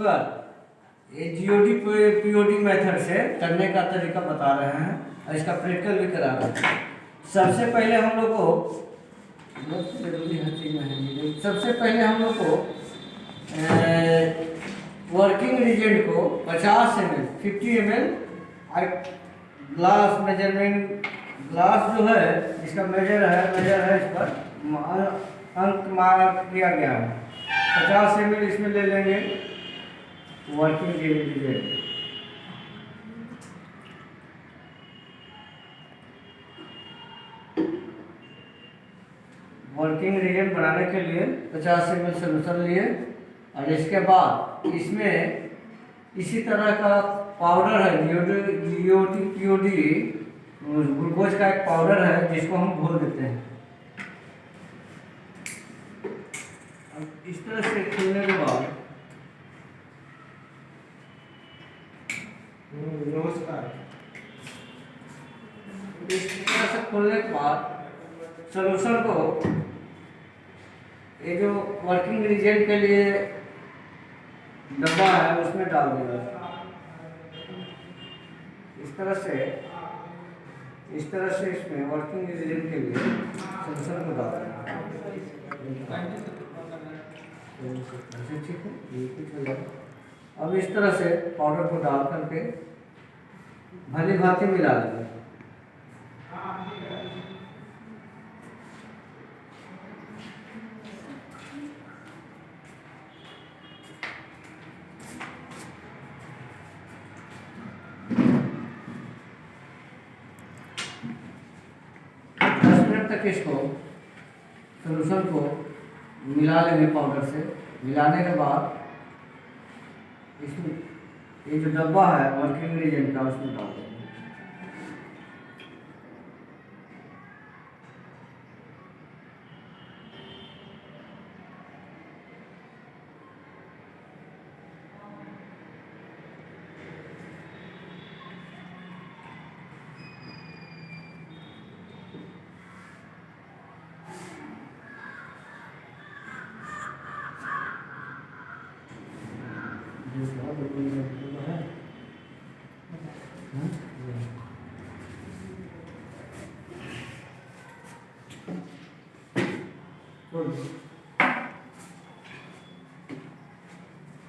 Sugar, ये GOD POD method से करने का तरीका बता रहे हैं और इसका प्रैक्टिकल भी करा रहे हैं। सबसे पहले हम लोग को हम लोग को वर्किंग रिजेंट को 50 ml 50 ml glass measurement, glass जो है इसका मेजर है इस पर अंक मार्क किया गया है। 50 ml इसमें ले लेंगे वर्किंग रिजेंट। वर्किंग रिजेंट बनाने के लिए 50 ml सोल्यूशन लिए और इसके बाद इसमें इसी तरह का पाउडर है जीओडी पीओडी ग्लूकोज का एक पाउडर है जिसको हम घोल देते हैं। अब इस तरह से खोलने के बाद इस तरह से खोलने के बाद सोल्यूशन को ये जो वर्किंग रिजेंट के लिए डब्बा है उसमें डाल देगा। इस तरह से इसमें वर्किंग रिजेंट के लिए सोल्यूशन को डाल देगा। ठीक है, ये कुछ हो जाएगा। अब इस तरह से पाउडर को डाल करके भली भांति मिला देंगे। तक इसको सोल्यूशन को मिला लेंगे पाउडर से। मिलाने के बाद इसमें ये जो डब्बा है वर्किंग रिजेंट का उसमें डाल देंगे।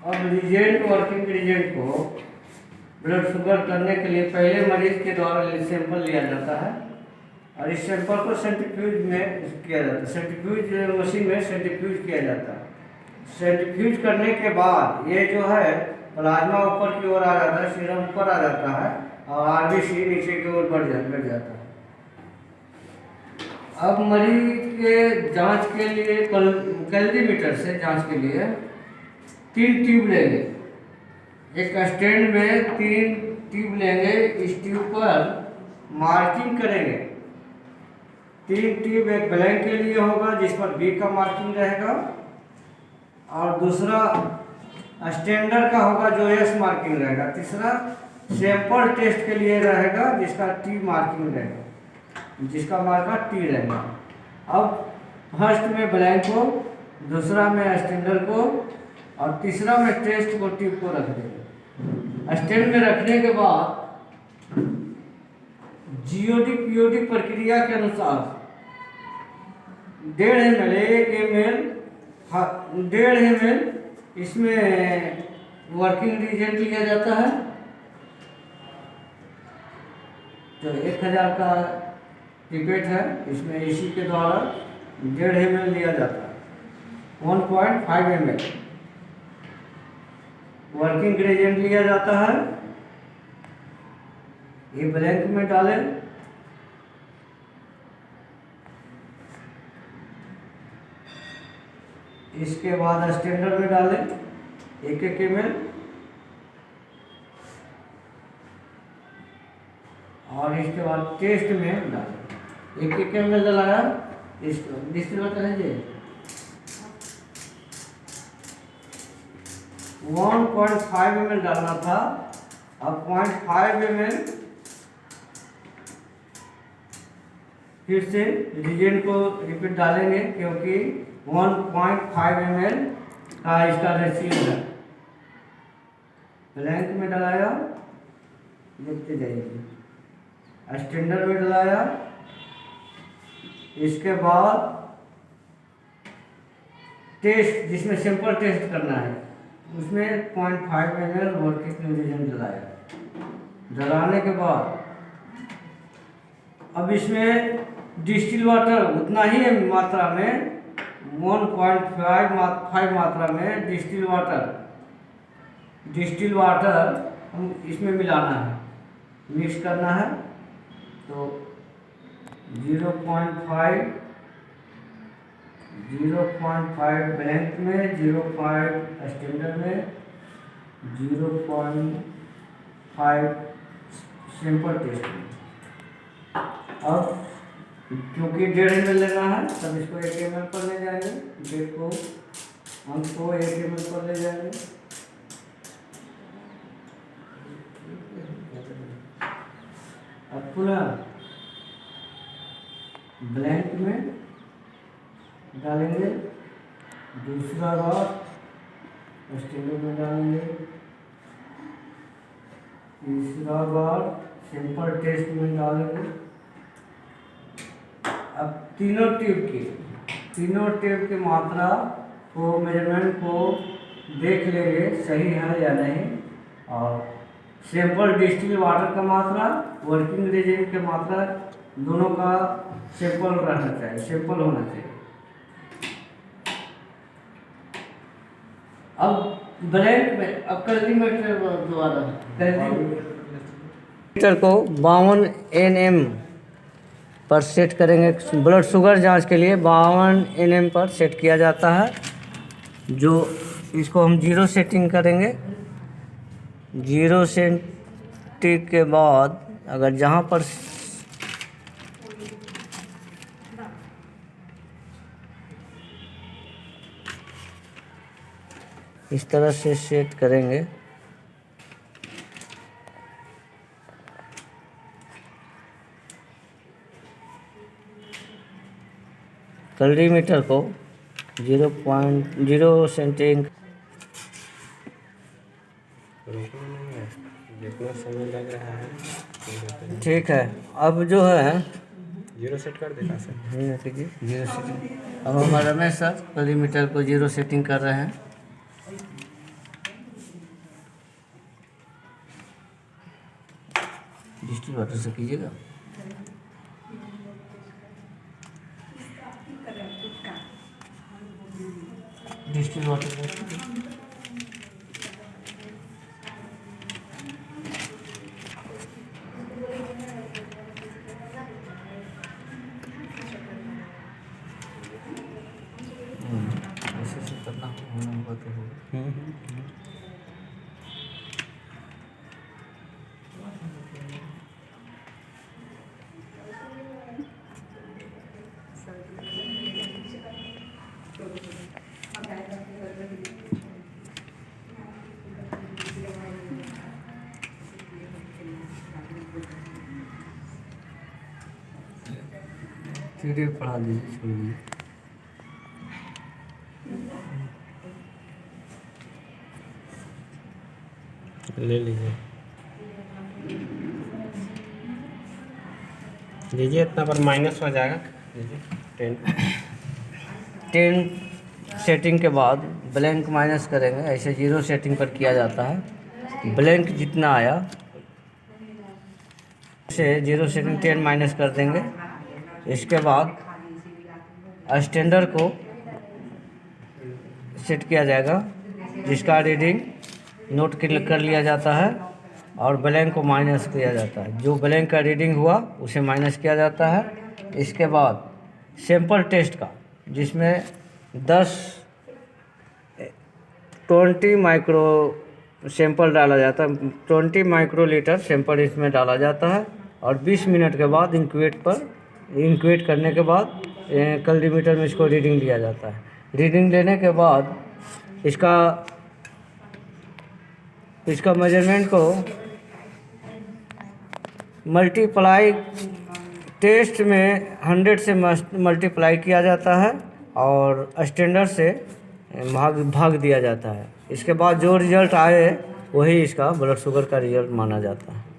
अब रिजेंट वर्किंग रिजेंट को ब्लड शुगर करने के लिए पहले मरीज के द्वारा सैंपल लिया जाता है और इस सैंपल को सेंट्रीफ्यूज में किया जाता है। सेंट्रीफ्यूज मशीन में सेंट्रीफ्यूज किया जाता है। सेंट्रीफ्यूज करने के बाद ये जो है प्लाज्मा ऊपर की ओर आ जाता है, सीरम ऊपर आ जाता है और आरबीसी नीचे की ओर बढ़ जाता है। अब मरीज के जांच के लिए कैलोरीमीटर से जांच के लिए 3 ट्यूब लेंगे। एक स्टैंड में 3 ट्यूब लेंगे। इस ट्यूब पर मार्किंग करेंगे। 3 ट्यूब एक ब्लैंक के लिए होगा जिस पर बी का मार्किंग रहेगा और दूसरा स्टैंडर्ड का होगा जो एस मार्किंग रहेगा। तीसरा सैंपल टेस्ट के लिए रहेगा जिसका टी मार्किंग रहेगा, जिसका मार्कर टी रहेगा। अब फर्स्ट में ब्लैंक को, दूसरा में स्टैंडर्ड को और तीसरा में टेस्ट को ट्यूब को रख देंगे। स्टैंड में रखने के बाद जीओडी पीओडी प्रक्रिया के अनुसार 1.5 ml इसमें वर्किंग रिजेंट लिया जाता है। जो 1000 का पिपेट है इसमें इसी के द्वारा 1.5 ml लिया जाता है। 1.5 ml वर्किंग रिजेंट लिया जाता है। ये ब्लैंक में डालें। इसके बाद स्टैंडर्ड में डालें 1 ml और इसके बाद टेस्ट में डालें 1 ml डलाया। इसको डिस्ट्रीब्यूटर है जी 1.5 ml डालना था। अब 0.5 ml फिर से रिजेंट को रिपीट डालेंगे क्योंकि 1.5 ml का इसका रेशियो है। ब्लैंक में डलाया, देखते जाइए, स्टैंडर्ड में डलाया, इसके बाद टेस्ट जिसमें सैंपल टेस्ट करना है उसमें 0.5 ml वर्किंग रिएजेंट डलाया। डलाने के बाद अब इसमें डिस्टिल वाटर उतना ही मात्रा में 1.5 मात्रा में डिस्टिल वाटर हम इसमें मिलाना है, मिक्स करना है। तो 0.5 ब्लैंक में, 0.5 स्टैंडर्ड में, 0.5 सैंपल टेस्ट में। अब क्योंकि 1.5 ml लेना है तब इसको 1 ml पर ले जाएंगे, डेट को अंक को 1 ml पर ले जाएंगे। अब पुनः ब्लैंक में डालेंगे, दूसरा बार स्टैंडर्ड में डालेंगे, तीसरा बार सैंपल टेस्ट में डालेंगे। अब तीनों ट्यूब की मात्रा को, मेजरमेंट को देख लेंगे सही है या नहीं, और सैंपल डिस्टिल वाटर का मात्रा, वर्किंग रिएजेंट की मात्रा, दोनों का सैंपल रहना चाहिए, सैंपल होना चाहिए। अब ब्लैंक में अब कैलरीमीटर द्वारा कैलरीमीटर को 52 nm पर सेट करेंगे। ब्लड शुगर जांच के लिए 52 nm पर सेट किया जाता है। जो इसको हम 0 सेटिंग करेंगे। 0 सेटिंग के बाद अगर जहाँ पर इस तरह से सेट करेंगे, कैलरीमीटर को 0.0 सेटिंग। जितना समय लग रहा है ठीक है। अब जो है 0 सेट कर देगा सर। कीजिए 0 सेटिंग। अब हमारा रमेश सर कैलरीमीटर को 0 सेटिंग कर रहे हैं। डिस्टिल वाटर से कीजिएगा। डिस्टिल वाटर ऐसे करना होगा तो होगा। धीरे पढ़ा दीजिए, छोड़िए। ले लीजिए लीजिए, इतना पर माइनस हो जाएगा। लीजिए 10 सेटिंग के बाद ब्लैंक माइनस करेंगे। ऐसे 0 सेटिंग पर किया जाता है। ब्लैंक जितना आया से 0 सेटिंग 10 माइनस कर देंगे। इसके बाद स्टैंडर्ड को सेट किया जाएगा, जिसका रीडिंग नोट कर लिया जाता है और ब्लैंक को माइनस किया जाता है। जो ब्लैंक का रीडिंग हुआ उसे माइनस किया जाता है। इसके बाद सैंपल टेस्ट का, जिसमें 20 माइक्रो सैंपल डाला जाता है, 20 माइक्रोलीटर सैंपल इसमें डाला जाता है और 20 मिनट के बाद इंक्यूबेट करने के बाद कैलरीमीटर में इसको रीडिंग लिया जाता है। रीडिंग लेने के बाद इसका मेजरमेंट को मल्टीप्लाई, टेस्ट में 100 से मल्टीप्लाई किया जाता है और स्टैंडर्ड से भाग दिया जाता है। इसके बाद जो रिज़ल्ट आए वही इसका ब्लड शुगर का रिजल्ट माना जाता है।